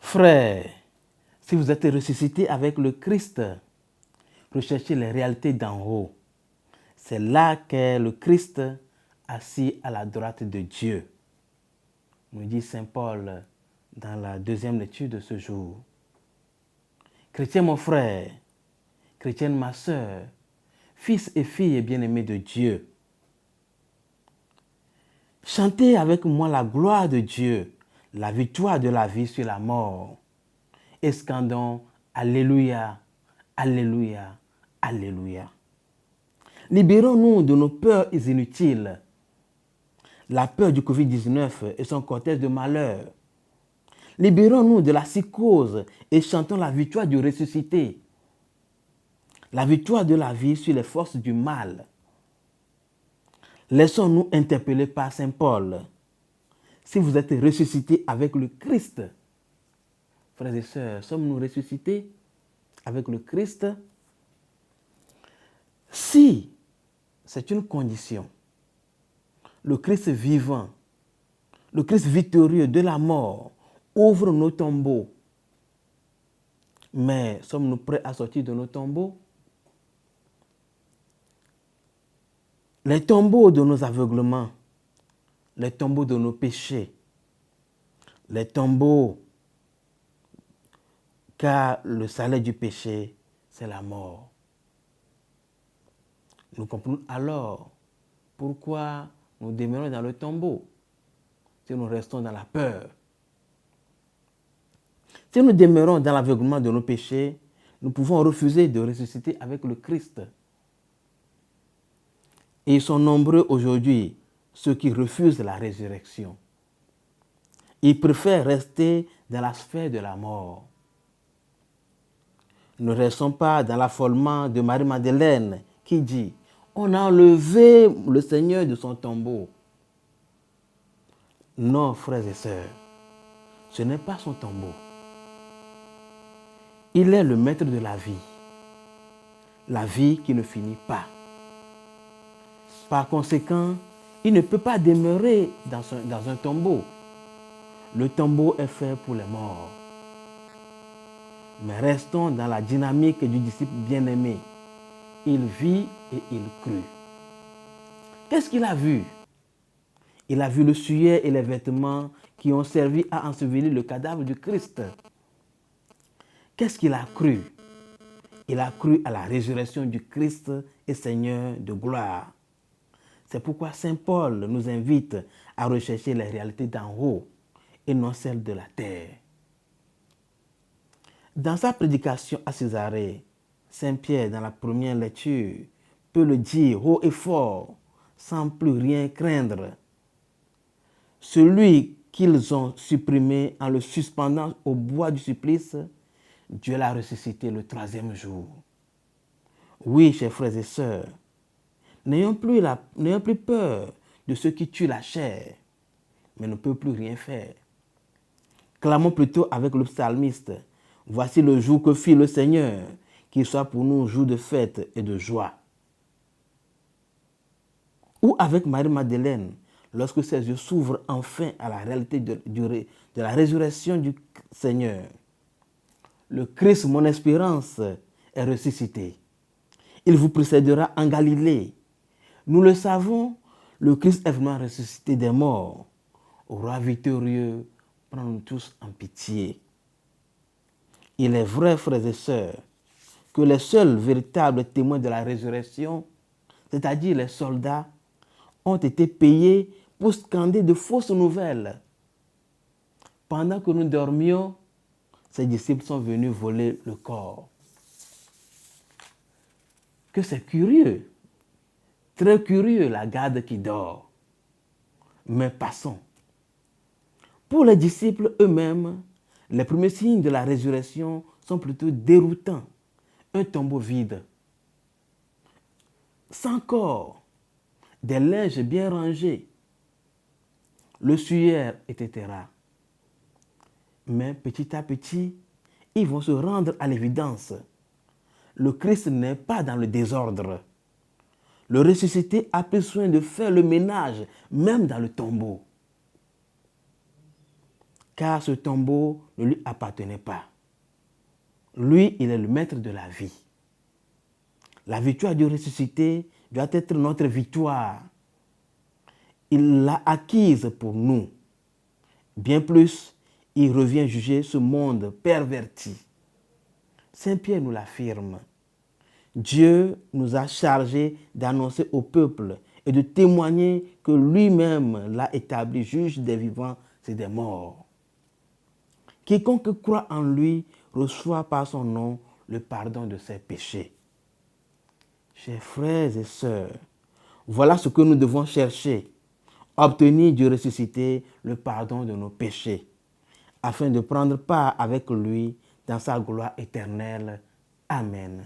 Frères, si vous êtes ressuscités avec le Christ, recherchez les réalités d'en haut. C'est là qu'est le Christ assis à la droite de Dieu, nous dit Saint Paul dans la deuxième lecture de ce jour. Chrétien mon frère, chrétienne ma sœur, fils et filles bien-aimés de Dieu, chantez avec moi la gloire de Dieu, la victoire de la vie sur la mort. Et scandons Alléluia, Alléluia, Alléluia. Libérons-nous de nos peurs inutiles, la peur du Covid-19 et son cortège de malheurs. Libérons-nous de la psychose et chantons la victoire du ressuscité, la victoire de la vie sur les forces du mal. Laissons-nous interpeller par Saint Paul. Si vous êtes ressuscités avec le Christ, frères et sœurs, sommes-nous ressuscités avec le Christ? Si c'est une condition, le Christ vivant, le Christ victorieux de la mort, ouvre nos tombeaux. Mais sommes-nous prêts à sortir de nos tombeaux? Les tombeaux de nos aveuglements, les tombeaux de nos péchés, les tombeaux, car le salaire du péché, c'est la mort. Nous comprenons alors pourquoi nous demeurons dans le tombeau, si nous restons dans la peur. Si nous demeurons dans l'aveuglement de nos péchés, nous pouvons refuser de ressusciter avec le Christ. Et ils sont nombreux aujourd'hui, ceux qui refusent la résurrection. Ils préfèrent rester dans la sphère de la mort. Ne restons pas dans l'affolement de Marie-Madeleine qui dit « On a enlevé le Seigneur de son tombeau ». Non, frères et sœurs, ce n'est pas son tombeau. Il est le maître de la vie qui ne finit pas. Par conséquent, il ne peut pas demeurer dans un tombeau. Le tombeau est fait pour les morts. Mais restons dans la dynamique du disciple bien-aimé. Il vit et il crut. Qu'est-ce qu'il a vu? Il a vu le suaire et les vêtements qui ont servi à ensevelir le cadavre du Christ. Qu'est-ce qu'il a cru? Il a cru à la résurrection du Christ et Seigneur de gloire. C'est pourquoi Saint Paul nous invite à rechercher les réalités d'en haut et non celles de la terre. Dans sa prédication à Césarée, Saint Pierre, dans la première lecture, peut le dire haut et fort, sans plus rien craindre. Celui qu'ils ont supprimé en le suspendant au bois du supplice, Dieu l'a ressuscité le troisième jour. Oui, chers frères et sœurs, n'ayons plus peur de ceux qui tuent la chair, mais ne peuvent plus rien faire. Clamons plutôt avec le psalmiste, « Voici le jour que fit le Seigneur, qu'il soit pour nous jour de fête et de joie. » Ou avec Marie-Madeleine, lorsque ses yeux s'ouvrent enfin à la réalité de la résurrection du Seigneur. Le Christ, mon espérance, est ressuscité. Il vous précédera en Galilée. Nous le savons, le Christ est vraiment ressuscité des morts. Au roi victorieux, prends-nous tous en pitié. Il est vrai, frères et sœurs, que les seuls véritables témoins de la résurrection, c'est-à-dire les soldats, ont été payés pour scander de fausses nouvelles. Pendant que nous dormions, ses disciples sont venus voler le corps. Que c'est curieux, très curieux la garde qui dort. Mais passons. Pour les disciples eux-mêmes, les premiers signes de la résurrection sont plutôt déroutants. Un tombeau vide, sans corps, des linges bien rangés, le suaire, etc. Mais petit à petit, ils vont se rendre à l'évidence. Le Christ n'est pas dans le désordre. Le ressuscité a pris soin de faire le ménage, même dans le tombeau. car ce tombeau ne lui appartenait pas. Lui, il est le maître de la vie. La victoire du ressuscité doit être notre victoire. Il l'a acquise pour nous. Bien plus, il revient juger ce monde perverti. Saint Pierre nous l'affirme. Dieu nous a chargés d'annoncer au peuple et de témoigner que lui-même l'a établi juge des vivants et des morts. Quiconque croit en lui reçoit par son nom le pardon de ses péchés. Chers frères et sœurs, voilà ce que nous devons chercher, obtenir du ressuscité le pardon de nos péchés, afin de prendre part avec lui dans sa gloire éternelle. Amen.